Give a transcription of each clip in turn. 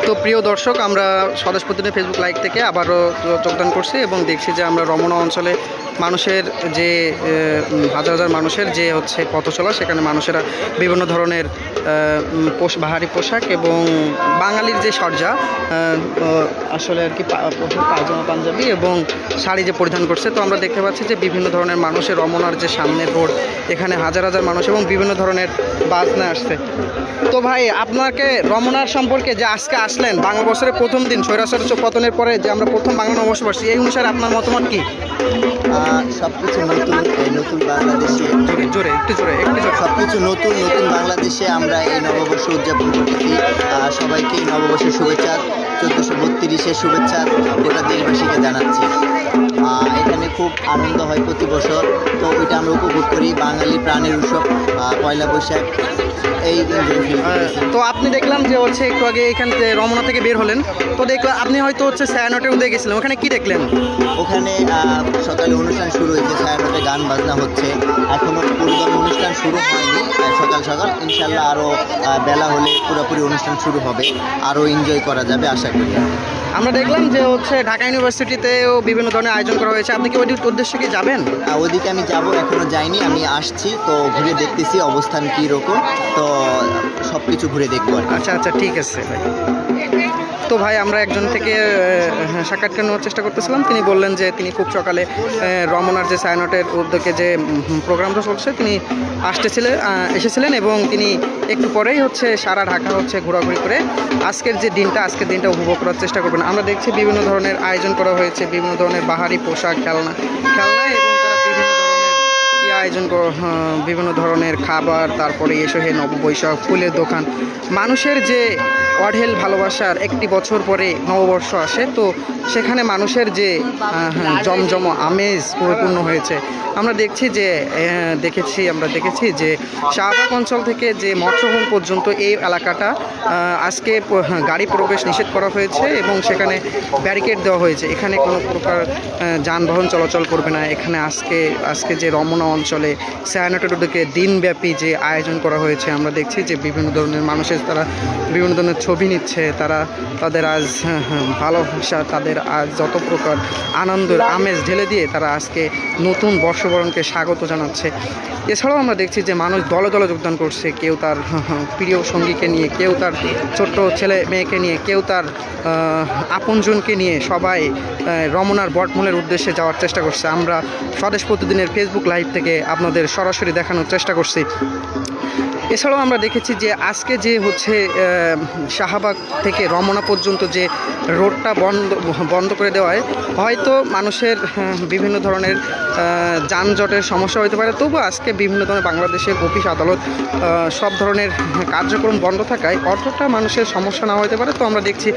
তো প্রিয় দর্শক, আমরা স্বদেশ প্রতিদিন ফেসবুক লাইভ থেকে আবারও যোগদান করছি এবং দেখছি যে আমরা রমনা অঞ্চলে মানুষের যে হাজার হাজার মানুষের যে হচ্ছে পথ চলা, সেখানে মানুষেরা বিভিন্ন ধরনের বাহারি পোশাক এবং বাঙালির যে সজ্জা আসলে আর কি পায়জামা পাঞ্জাবি এবং শাড়ি যে পরিধান করছে। তো আমরা দেখতে পাচ্ছি যে বিভিন্ন ধরনের মানুষের রমনার যে সামনের রোড, এখানে হাজার হাজার মানুষ এবং বিভিন্ন ধরনের বাজনা আসছে। তো ভাই, আপনাকে রমনার সম্পর্কে যে আজকে আসলেন, বাংলা বছরের প্রথম দিন স্বৈরাচার পতনের পরে যে আমরা প্রথম বাংলা নববর্ষ পাচ্ছি, এই অনুসারে আপনার মতামত কি? সবকিছু নতুন বাংলাদেশে একটু জোরে সবকিছু নতুন বাংলাদেশে আমরা এই নববর্ষ উদযাপন করতেছি। সবাইকে এই নববর্ষের শুভেচ্ছা, 1432-এর শুভেচ্ছা গোটা দেশবাসীকে জানাচ্ছি। এখানে খুব আনন্দ হয় প্রতি বছর, তো এটা আমরা উপভোগ করি। বাঙালি প্রাণের উৎসব পয়লা বৈশাখ। এই তো আপনি দেখলাম যে হচ্ছে একটু আগে এখান থেকে রমনা থেকে বের হলেন, তো দেখলাম আপনি হয়তো হচ্ছে ছায়ানটের উদয় গেছিলেন, ওখানে কি দেখলেন? ওখানে সকালে অনুষ্ঠান শুরু হয়েছে, ছায়ানটে গান বাজনা হচ্ছে। এখনও পুরোদম অনুষ্ঠান শুরু হয়নি, সকাল ইনশাল্লাহ আরও বেলা হলে পুরোপুরি অনুষ্ঠান শুরু হবে, আরও এনজয় করা যাবে আশা করি। আমরা দেখলাম যে হচ্ছে ঢাকা ইউনিভার্সিটিতেও বিভিন্ন ধরনের আয়োজন করা হয়েছে, আপনি কি ওই উদ্দেশ্যে কি যাবেন? ওদিকে আমি যাব, এখনও যাইনি, আমি আসছি, তো ঘুরে দেখতেছি অবস্থান কী রকম, তো সব কিছু ঘুরে দেখবো। আচ্ছা ঠিক আছে ভাই। তো ভাই, আমরা একজন থেকে সাক্ষাৎকার নেওয়ার চেষ্টা করতেছিলাম, তিনি বললেন যে তিনি খুব সকালে রমনার যে ছায়ানটের উদ্যোগে যে প্রোগ্রামটা চলছে তিনি এসেছিলেন এবং তিনি একটু পরেই হচ্ছে সারা ঢাকা হচ্ছে ঘোরাঘুরি করে আজকের দিনটা উপভোগ করার চেষ্টা করবেন। আমরা দেখছি বিভিন্ন ধরনের আয়োজন করা হয়েছে, বিভিন্ন ধরনের বাহারি পোশাক, খেলনা এবং তারা বিভিন্ন ধরনের খাবার, তারপরে এসে নববৈশাখ, ফুলের দোকান, মানুষের যে অঢেল ভালোবাসার একটি বছর পরে নববর্ষ আসে, তো সেখানে মানুষের যে জমজম আমেজ পরিপূর্ণ হয়েছে। আমরা দেখেছি যে শাহবাগ অঞ্চল থেকে যে মৎস্যভূম পর্যন্ত এই এলাকাটা আজকে গাড়ি প্রবেশ নিষেধ করা হয়েছে এবং সেখানে ব্যারিকেড দেওয়া হয়েছে। এখানে কোনো প্রকার যানবাহন চলাচল করবে না। এখানে আজকে যে রমনা অঞ্চলে ছায়ানটের উদ্যোগে দিনব্যাপী যে আয়োজন করা হয়েছে, আমরা দেখছি যে বিভিন্ন ধরনের মানুষের তারা বিভিন্ন ধরনের ছবি নিচ্ছে, তারা তাদের আজ ভালোবাসা, তাদের আজ যত প্রকার আনন্দের আমেজ ঢেলে দিয়ে তারা আজকে নতুন বর্ষবরণকে স্বাগত জানাচ্ছে। এছাড়াও আমরা দেখছি যে মানুষ দলে দলে যোগদান করছে, কেউ তার প্রিয় সঙ্গীকে নিয়ে, কেউ তার ছোট্ট ছেলে মেয়েকে নিয়ে, কেউ তার আপনজনকে নিয়ে, সবাই রমনার বটমূলের উদ্দেশ্যে যাওয়ার চেষ্টা করছে। আমরা স্বদেশ প্রতিদিনের ফেসবুক লাইভ থেকে আপনাদের সরাসরি দেখানোর চেষ্টা করছি। এছাড়াও আমরা দেখেছি যে আজকে যে হচ্ছে শাহবাগ থেকে রমনা পর্যন্ত যে রোডটা বন্ধ করে দেওয়ায় হয়তো মানুষের বিভিন্ন ধরনের যানজটের সমস্যা হতে পারে, তবু আজকে বিভিন্ন ধরনের বাংলাদেশের অফিস আদালত সব ধরনের কার্যক্রম বন্ধ থাকায় অতটা মানুষের সমস্যা না হতে পারে। তো আমরা দেখছি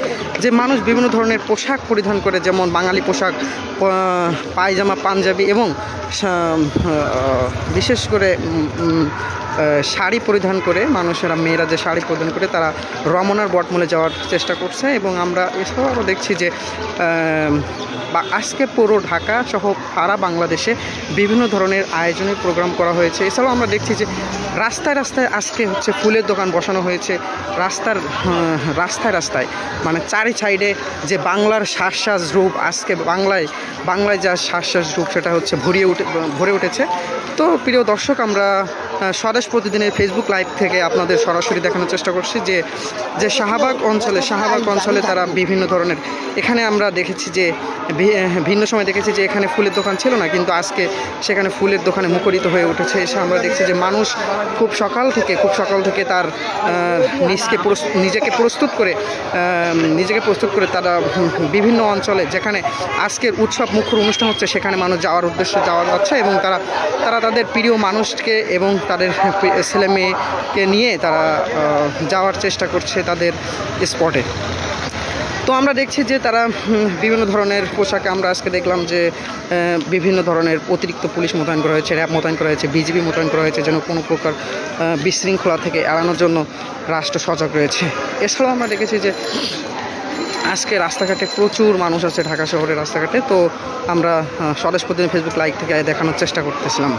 যে মানুষ বিভিন্ন ধরনের পোশাক পরিধান করে, যেমন বাঙালি পোশাক, পায়জামা পাঞ্জাবি এবং বিশেষ করে শাড়ি পরিধান করে মানুষেরা, মেয়েরা যে শাড়ি পরিধান করে তারা রমনার বটমূলে যাওয়ার চেষ্টা করছে। এবং আমরা এছাড়াও দেখছি যে আজকে পুরো ঢাকা সহ সারা বাংলাদেশে বিভিন্ন ধরনের আয়োজনের প্রোগ্রাম করা হয়েছে। এছাড়াও আমরা দেখছি যে রাস্তায় আজকে হচ্ছে ফুলের দোকান বসানো হয়েছে, রাস্তায় মানে চারি সাইডে যে বাংলার শ্বাস রূপ, আজকে বাংলায় যা শ্বাস রূপ সেটা হচ্ছে ভরে উঠেছে। তো প্রিয় দর্শক, আমরা স্বদেশ প্রতিদিনের ফেসবুক লাইভ থেকে আপনাদের সরাসরি দেখানোর চেষ্টা করছি যে শাহবাগ অঞ্চলে তারা বিভিন্ন ধরনের, এখানে আমরা দেখেছি যে ভিন্ন সময় দেখেছি যে এখানে ফুলের দোকান ছিল না, কিন্তু আজকে সেখানে ফুলের দোকানে মুখরিত হয়ে উঠেছে। এসে আমরা দেখছি যে মানুষ খুব সকাল থেকে তার নিজেকে প্রস্তুত করে তারা বিভিন্ন অঞ্চলে, যেখানে আজকের উৎসব মুখ্য অনুষ্ঠান হচ্ছে, সেখানে মানুষ যাওয়ার উদ্দেশ্যে যাচ্ছে এবং তারা তাদের প্রিয় মানুষকে এবং তাদের ছেলে মেয়েকে নিয়ে তারা যাওয়ার চেষ্টা করছে তাদের স্পটে। তো আমরা দেখছি যে তারা বিভিন্ন ধরনের পোশাকে, আমরা আজকে দেখলাম যে বিভিন্ন ধরনের অতিরিক্ত পুলিশ মোতায়েন করা হয়েছে, র্যাব মোতায়েন করা হয়েছে, বিজিবি মোতায়েন করা হয়েছে, যেন কোনো প্রকার বিশৃঙ্খলা থেকে এড়ানোর জন্য রাষ্ট্র সজাগ রয়েছে। এছাড়াও আমরা দেখেছি যে আজকে রাস্তাঘাটে প্রচুর মানুষ আছে, ঢাকা শহরের রাস্তাঘাটে। তো আমরা স্বদেশ প্রতিদিন ফেসবুক লাইভ থেকে দেখানোর চেষ্টা করতেছিলাম।